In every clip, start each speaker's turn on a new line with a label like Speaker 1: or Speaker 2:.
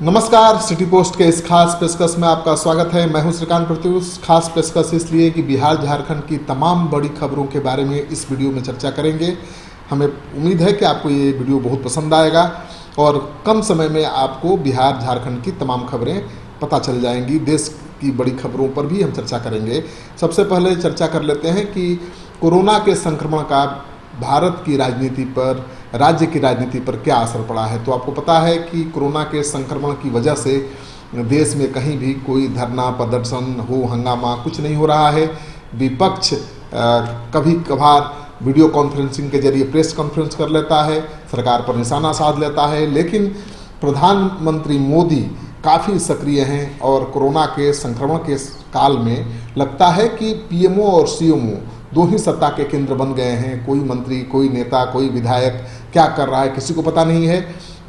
Speaker 1: नमस्कार, city post के इस खास पेशकश में आपका स्वागत है। मैं हूं श्रीकांत प्रत्युष। खास पेशकश इसलिए कि बिहार झारखंड की तमाम बड़ी खबरों के बारे में इस वीडियो में चर्चा करेंगे। हमें उम्मीद है कि आपको ये वीडियो बहुत पसंद आएगा और कम समय में आपको बिहार झारखंड की तमाम खबरें पता चल जाएंगी। देश की बड़ी खबरों पर भी हम चर्चा करेंगे। सबसे पहले चर्चा कर लेते हैं कि कोरोना के संक्रमण का भारत की राजनीति पर, राज्य की राजनीति पर क्या असर पड़ा है। तो आपको पता है कि कोरोना के संक्रमण की वजह से देश में कहीं भी कोई धरना, प्रदर्शन हो, हंगामा कुछ नहीं हो रहा है। विपक्ष कभी कभार वीडियो कॉन्फ्रेंसिंग के जरिए प्रेस कॉन्फ्रेंस कर लेता है, सरकार पर निशाना साध लेता है, लेकिन प्रधानमंत्री मोदी काफ़ी सक्रिय हैं और कोरोना के संक्रमण के काल में लगता है कि पीएमओ और सीएमओ दो ही सत्ता के केंद्र बन गए हैं। कोई मंत्री, कोई नेता, कोई विधायक क्या कर रहा है किसी को पता नहीं है।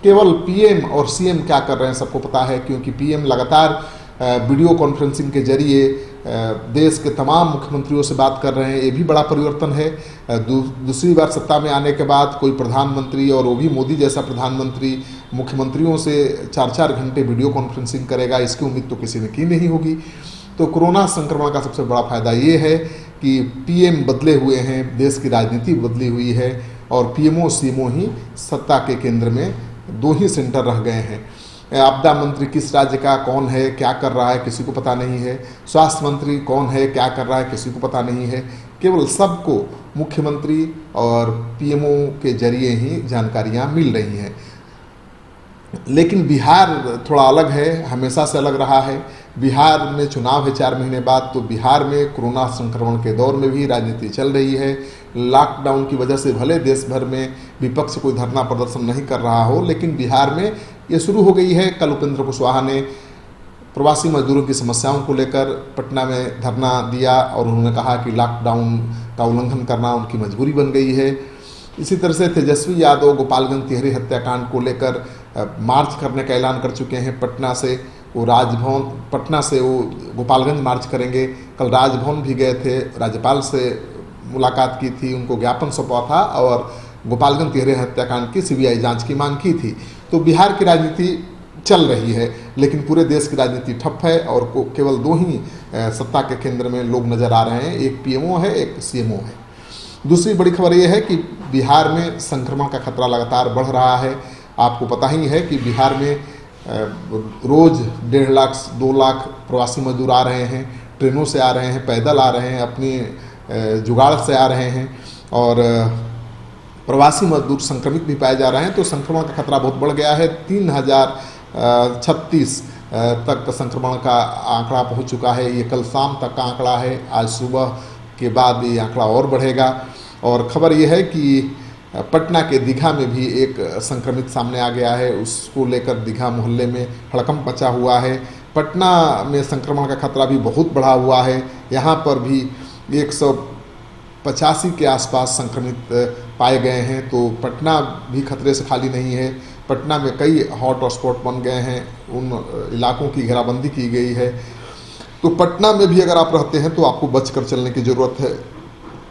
Speaker 1: केवल पीएम और सीएम क्या कर रहे हैं सबको पता है, क्योंकि पीएम लगातार वीडियो कॉन्फ्रेंसिंग के जरिए देश के तमाम मुख्यमंत्रियों से बात कर रहे हैं। ये भी बड़ा परिवर्तन है। दूसरी बार सत्ता में आने के बाद कोई प्रधानमंत्री, और वो भी मोदी जैसा प्रधानमंत्री, मुख्यमंत्रियों से 4-4 घंटे वीडियो कॉन्फ्रेंसिंग करेगा, इसकी उम्मीद तो किसी ने की नहीं होगी। तो कोरोना संक्रमण का सबसे बड़ा फायदा ये है कि पीएम बदले हुए हैं, देश की राजनीति बदली हुई है और पीएमओ सीएमओ ही सत्ता के केंद्र में दो ही सेंटर रह गए हैं। आपदा मंत्री किस राज्य का कौन है, क्या कर रहा है किसी को पता नहीं है। स्वास्थ्य मंत्री कौन है, क्या कर रहा है किसी को पता नहीं है। केवल सबको मुख्यमंत्री और पीएमओ के जरिए ही जानकारियां मिल रही हैं। लेकिन बिहार थोड़ा अलग है, हमेशा से अलग रहा है। बिहार में चुनाव है 4 महीने बाद, तो बिहार में कोरोना संक्रमण के दौर में भी राजनीति चल रही है। लॉकडाउन की वजह से भले देश भर में विपक्ष कोई धरना प्रदर्शन नहीं कर रहा हो, लेकिन बिहार में ये शुरू हो गई है। कल उपेंद्र कुशवाहा ने प्रवासी मजदूरों की समस्याओं को लेकर पटना में धरना दिया और उन्होंने कहा कि लॉकडाउन का उल्लंघन करना उनकी मजबूरी बन गई है। इसी तरह से तेजस्वी यादव गोपालगंज तिहरी हत्याकांड को लेकर मार्च करने का ऐलान कर चुके हैं। पटना से वो राजभवन, पटना से वो गोपालगंज मार्च करेंगे। कल राजभवन भी गए थे, राज्यपाल से मुलाकात की थी, उनको ज्ञापन सौंपा था और गोपालगंज तिहरी हत्याकांड की सीबीआई जांच की मांग की थी। तो बिहार की राजनीति चल रही है, लेकिन पूरे देश की राजनीति ठप है और केवल दो ही सत्ता के केंद्र में लोग नजर आ रहे हैं, एक पीएमओ है, एक सीएमओ है। दूसरी बड़ी खबर ये है कि बिहार में संक्रमण का खतरा लगातार बढ़ रहा है। आपको पता ही है कि बिहार में रोज़ 1.5 लाख 2 लाख प्रवासी मजदूर आ रहे हैं, ट्रेनों से आ रहे हैं, पैदल आ रहे हैं, अपनी जुगाड़ से आ रहे हैं और प्रवासी मजदूर संक्रमित भी पाए जा रहे हैं। तो संक्रमण का खतरा बहुत बढ़ गया है। 3036 तक संक्रमण का आंकड़ा पहुंच चुका है। ये कल शाम तक का आंकड़ा है, आज सुबह के बाद ये आंकड़ा और बढ़ेगा। और खबर ये है कि पटना के दीघा में भी एक संक्रमित सामने आ गया है, उसको लेकर दीघा मोहल्ले में हड़कंप मचा हुआ है। पटना में संक्रमण का खतरा भी बहुत बढ़ा हुआ है। यहाँ पर भी 185 के आसपास संक्रमित पाए गए हैं। तो पटना भी खतरे से खाली नहीं है। पटना में कई हॉट स्पॉट बन गए हैं, उन इलाकों की घेराबंदी की गई है। तो पटना में भी अगर आप रहते हैं तो आपको बचकर चलने की ज़रूरत है।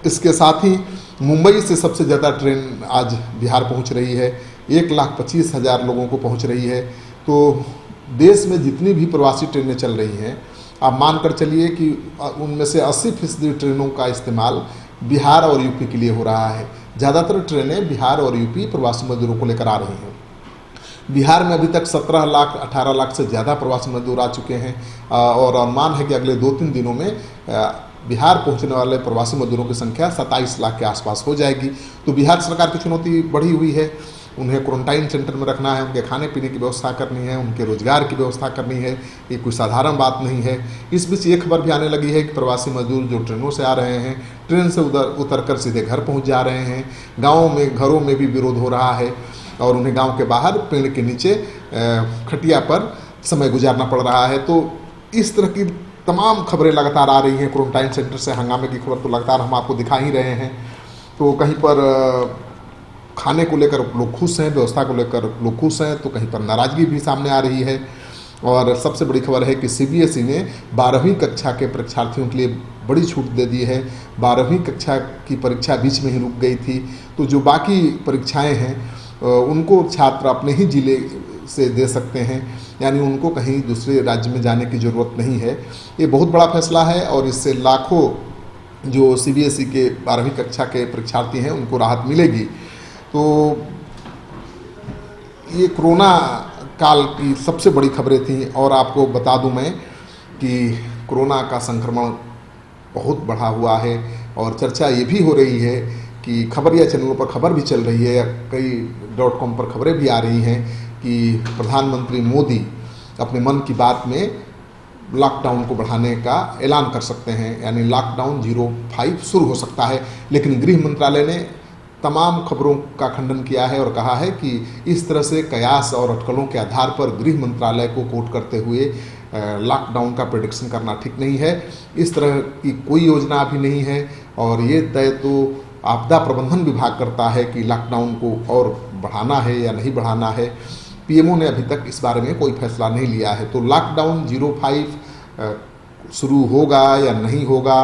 Speaker 1: इसके साथ ही मुंबई से सबसे ज़्यादा ट्रेन आज बिहार पहुंच रही है, 1,25,000 लोगों को पहुंच रही है। तो देश में जितनी भी प्रवासी ट्रेनें चल रही हैं, आप मानकर चलिए कि उनमें से 80% ट्रेनों का इस्तेमाल बिहार और यूपी के लिए हो रहा है। ज़्यादातर ट्रेनें बिहार और यूपी प्रवासी मजदूरों को लेकर आ रही हैं। बिहार में अभी तक 17 लाख 18 लाख से ज़्यादा प्रवासी मजदूर आ चुके हैं और अनुमान है कि अगले 2-3 दिनों में बिहार पहुंचने वाले प्रवासी मजदूरों की संख्या 27 लाख के आसपास हो जाएगी। तो बिहार सरकार की चुनौती बढ़ी हुई है। उन्हें क्वारंटाइन सेंटर में रखना है, उनके खाने पीने की व्यवस्था करनी है, उनके रोजगार की व्यवस्था करनी है। ये कोई साधारण बात नहीं है। इस बीच ये खबर भी आने लगी है कि प्रवासी मजदूर जो ट्रेनों से आ रहे हैं, ट्रेन से उतरकर सीधे घर पहुँच जा रहे हैं। गाँवों में, घरों में भी विरोध हो रहा है और उन्हें गाँव के बाहर पेड़ के नीचे खटिया पर समय गुजारना पड़ रहा है। तो इस तरह की तमाम खबरें लगातार आ रही हैं। क्वारंटाइन सेंटर से हंगामे की खबर तो लगातार हम आपको दिखा ही रहे हैं। तो कहीं पर खाने को लेकर लोग खुश हैं, व्यवस्था को लेकर लोग खुश हैं, तो कहीं पर नाराज़गी भी सामने आ रही है। और सबसे बड़ी खबर है कि सीबीएसई ने 12वीं कक्षा के परीक्षार्थियों के लिए बड़ी छूट दे दी है। 12वीं कक्षा की परीक्षा बीच में ही रुक गई थी, तो जो बाकी परीक्षाएं हैं उनको छात्र अपने ही जिले से दे सकते हैं, यानी उनको कहीं दूसरे राज्य में जाने की ज़रूरत नहीं है। ये बहुत बड़ा फैसला है और इससे लाखों जो सीबीएसई के 12वीं कक्षा के परीक्षार्थी हैं उनको राहत मिलेगी। तो ये कोरोना काल की सबसे बड़ी खबरें थी। और आपको बता दूं मैं कि कोरोना का संक्रमण बहुत बढ़ा हुआ है और चर्चा ये भी हो रही है कि खबरिया चैनलों पर खबर भी चल रही है, कई .com पर खबरें भी आ रही हैं कि प्रधानमंत्री मोदी अपने मन की बात में लॉकडाउन को बढ़ाने का ऐलान कर सकते हैं, यानी लॉकडाउन 05 शुरू हो सकता है। लेकिन गृह मंत्रालय ने तमाम खबरों का खंडन किया है और कहा है कि इस तरह से कयास और अटकलों के आधार पर गृह मंत्रालय को कोट करते हुए लॉकडाउन का प्रेडिक्शन करना ठीक नहीं है। इस तरह की कोई योजना अभी नहीं है और ये तय तो आपदा प्रबंधन विभाग करता है कि लॉकडाउन को और बढ़ाना है या नहीं बढ़ाना है। पीएमओ ने अभी तक इस बारे में कोई फैसला नहीं लिया है। तो लॉकडाउन 05 शुरू होगा या नहीं होगा,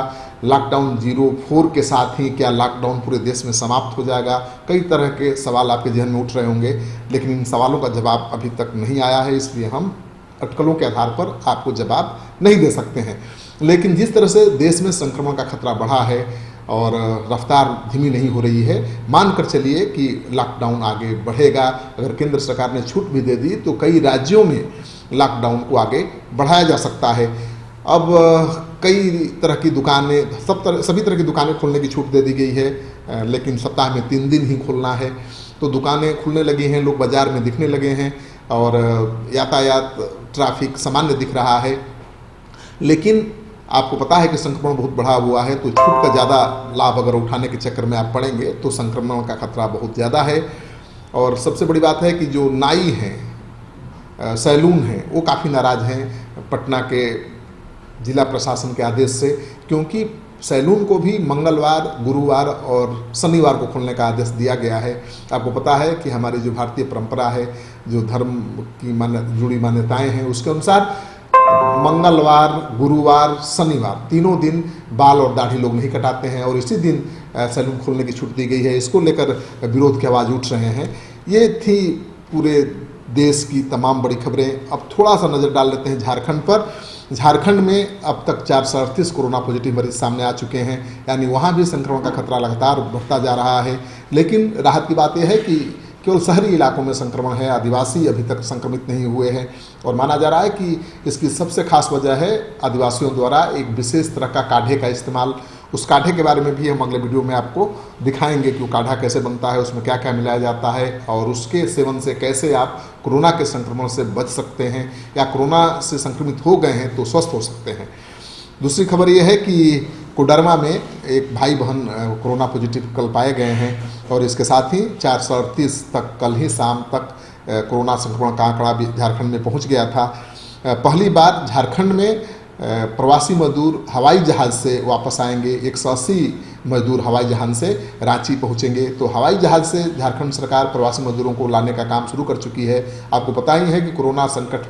Speaker 1: लॉकडाउन 04 के साथ ही क्या लॉकडाउन पूरे देश में समाप्त हो जाएगा, कई तरह के सवाल आपके जहन में उठ रहे होंगे, लेकिन इन सवालों का जवाब अभी तक नहीं आया है, इसलिए हम अटकलों के आधार पर आपको जवाब नहीं दे सकते हैं। लेकिन जिस तरह से देश में संक्रमण का खतरा बढ़ा है और रफ्तार धीमी नहीं हो रही है, मानकर चलिए कि लॉकडाउन आगे बढ़ेगा। अगर केंद्र सरकार ने छूट भी दे दी तो कई राज्यों में लॉकडाउन को आगे बढ़ाया जा सकता है। अब कई तरह की दुकानें, सभी तरह की दुकानें खोलने की छूट दे दी गई है, लेकिन सप्ताह में 3 दिन ही खोलना है। तो दुकानें खुलने लगी हैं, लोग बाज़ार में दिखने लगे हैं और यातायात ट्रैफिक सामान्य दिख रहा है। लेकिन आपको पता है कि संक्रमण बहुत बढ़ा हुआ है, तो छूट का ज़्यादा लाभ अगर उठाने के चक्कर में आप पड़ेंगे तो संक्रमण का खतरा बहुत ज़्यादा है। और सबसे बड़ी बात है कि जो नाई हैं, सैलून हैं, वो काफ़ी नाराज़ हैं पटना के जिला प्रशासन के आदेश से, क्योंकि सैलून को भी मंगलवार, गुरुवार और शनिवार को खोलने का आदेश दिया गया है। आपको पता है कि हमारी जो भारतीय परंपरा है, जो धर्म की जुड़ी मान्यताएं हैं, उसके अनुसार मंगलवार, गुरुवार, शनिवार तीनों दिन बाल और दाढ़ी लोग नहीं कटाते हैं और इसी दिन सैलून खोलने की छूट दी गई है। इसको लेकर विरोध की आवाज़ उठ रहे हैं। ये थी पूरे देश की तमाम बड़ी खबरें। अब थोड़ा सा नज़र डाल लेते हैं झारखंड पर। झारखंड में अब तक 438 कोरोना पॉजिटिव मरीज सामने आ चुके हैं, यानी वहाँ भी संक्रमण का खतरा लगातार बढ़ता जा रहा है। लेकिन राहत की बात यह है कि केवल शहरी इलाकों में संक्रमण है, आदिवासी अभी तक संक्रमित नहीं हुए हैं। और माना जा रहा है कि इसकी सबसे खास वजह है आदिवासियों द्वारा एक विशेष तरह का काढ़े का इस्तेमाल। उस काढ़े के बारे में भी हम अगले वीडियो में आपको दिखाएंगे कि वो काढ़ा कैसे बनता है, उसमें क्या क्या मिलाया जाता है और उसके सेवन से कैसे आप कोरोना के संक्रमण से बच सकते हैं या कोरोना से संक्रमित हो गए हैं तो स्वस्थ हो सकते हैं। दूसरी खबर ये है कि कोडरमा में एक भाई बहन कोरोना पॉजिटिव कल पाए गए हैं और इसके साथ ही 438 तक कल ही शाम तक कोरोना संक्रमण का आंकड़ा भी झारखंड में पहुंच गया था। पहली बार झारखंड में प्रवासी मजदूर हवाई जहाज़ से वापस आएंगे। 180 मजदूर हवाई जहाज़ से रांची पहुंचेंगे। तो हवाई जहाज़ से झारखंड सरकार प्रवासी मजदूरों को लाने का काम शुरू कर चुकी है। आपको पता ही है कि कोरोना संकट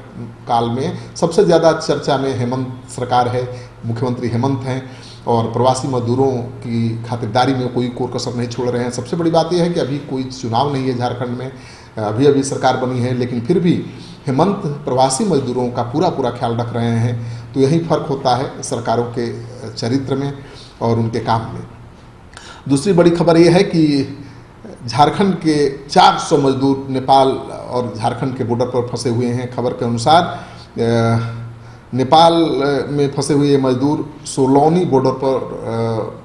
Speaker 1: काल में सबसे ज़्यादा चर्चा में हेमंत सरकार है, मुख्यमंत्री हेमंत हैं और प्रवासी मजदूरों की खातिरदारी में कोई कोर कसर नहीं छोड़ रहे हैं। सबसे बड़ी बात यह है कि अभी कोई चुनाव नहीं है झारखंड में, अभी सरकार बनी है, लेकिन फिर भी हेमंत प्रवासी मजदूरों का पूरा ख्याल रख रहे हैं। तो यही फर्क होता है सरकारों के चरित्र में और उनके काम में। दूसरी बड़ी खबर यह है कि झारखंड के 400 मजदूर नेपाल और झारखंड के बॉर्डर पर फंसे हुए हैं। खबर के अनुसार नेपाल में फंसे हुए मजदूर सोलौनी बॉर्डर पर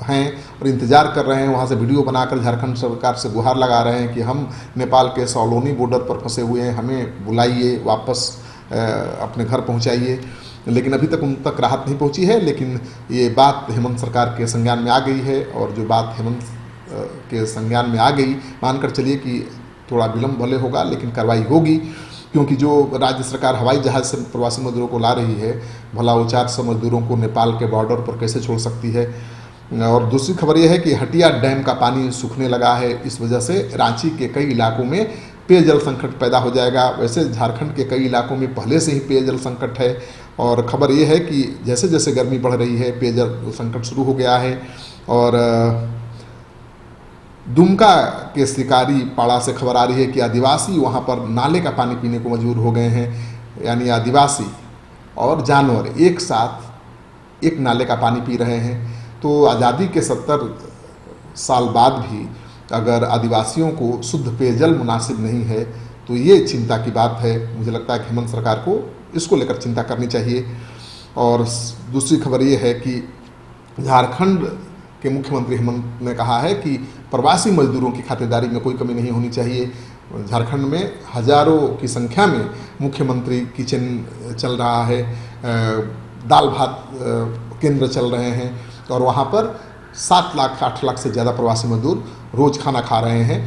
Speaker 1: हैं और इंतज़ार कर रहे हैं। वहाँ से वीडियो बनाकर झारखंड सरकार से गुहार लगा रहे हैं कि हम नेपाल के सोलौनी बॉर्डर पर फंसे हुए हैं, हमें बुलाइए, वापस अपने घर पहुँचाइए। लेकिन अभी तक उन तक राहत नहीं पहुँची है। लेकिन ये बात हेमंत सरकार के संज्ञान में आ गई है और जो बात हेमंत के संज्ञान में आ गई, मानकर चलिए कि थोड़ा विलम्ब भले होगा लेकिन कार्रवाई होगी, क्योंकि जो राज्य सरकार हवाई जहाज़ से प्रवासी मजदूरों को ला रही है, भला वो 400 मजदूरों को नेपाल के बॉर्डर पर कैसे छोड़ सकती है। और दूसरी खबर यह है कि हटिया डैम का पानी सूखने लगा है। इस वजह से रांची के कई इलाकों में पेयजल संकट पैदा हो जाएगा। वैसे झारखंड के कई इलाकों में पहले से ही पेयजल संकट है और खबर यह है कि जैसे जैसे गर्मी बढ़ रही है पेयजल संकट शुरू हो गया है। और दुमका के शिकारी पाड़ा से खबर आ रही है कि आदिवासी वहाँ पर नाले का पानी पीने को मजबूर हो गए हैं। यानी आदिवासी और जानवर एक साथ एक नाले का पानी पी रहे हैं। तो आज़ादी के 70 साल बाद भी अगर आदिवासियों को शुद्ध पेयजल मुनासिब नहीं है तो ये चिंता की बात है। मुझे लगता है कि हेमंत सरकार को इसको लेकर चिंता करनी चाहिए। और दूसरी खबर ये है कि झारखंड के मुख्यमंत्री हेमंत ने कहा है कि प्रवासी मजदूरों की खातिरदारी में कोई कमी नहीं होनी चाहिए। झारखंड में हजारों की संख्या में मुख्यमंत्री किचन चल रहा है, दाल भात केंद्र चल रहे हैं और वहाँ पर 7 लाख 8 लाख से ज़्यादा प्रवासी मजदूर रोज़ खाना खा रहे हैं।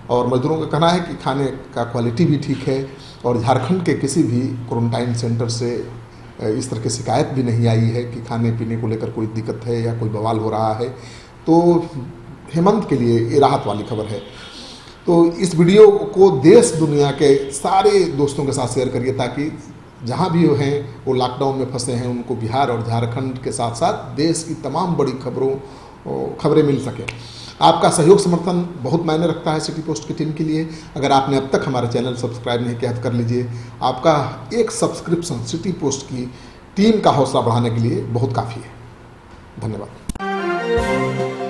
Speaker 1: और मजदूरों का कहना है कि खाने का क्वालिटी भी ठीक है और झारखंड के किसी भी क्वारंटाइन सेंटर से इस तरह की शिकायत भी नहीं आई है कि खाने पीने को लेकर कोई दिक्कत है या कोई बवाल हो रहा है। तो हेमंत के लिए ये राहत वाली खबर है। तो इस वीडियो को देश दुनिया के सारे दोस्तों के साथ शेयर करिए ताकि जहाँ भी वो हैं वो लॉकडाउन में फंसे हैं उनको बिहार और झारखंड के साथ साथ देश की तमाम बड़ी खबरें मिल सकें। आपका सहयोग समर्थन बहुत मायने रखता है सिटी पोस्ट की टीम के लिए। अगर आपने अब तक हमारा चैनल सब्सक्राइब नहीं किया तो कर लीजिए। आपका एक सब्सक्रिप्शन सिटी पोस्ट की टीम का हौसला बढ़ाने के लिए बहुत काफ़ी है। धन्यवाद।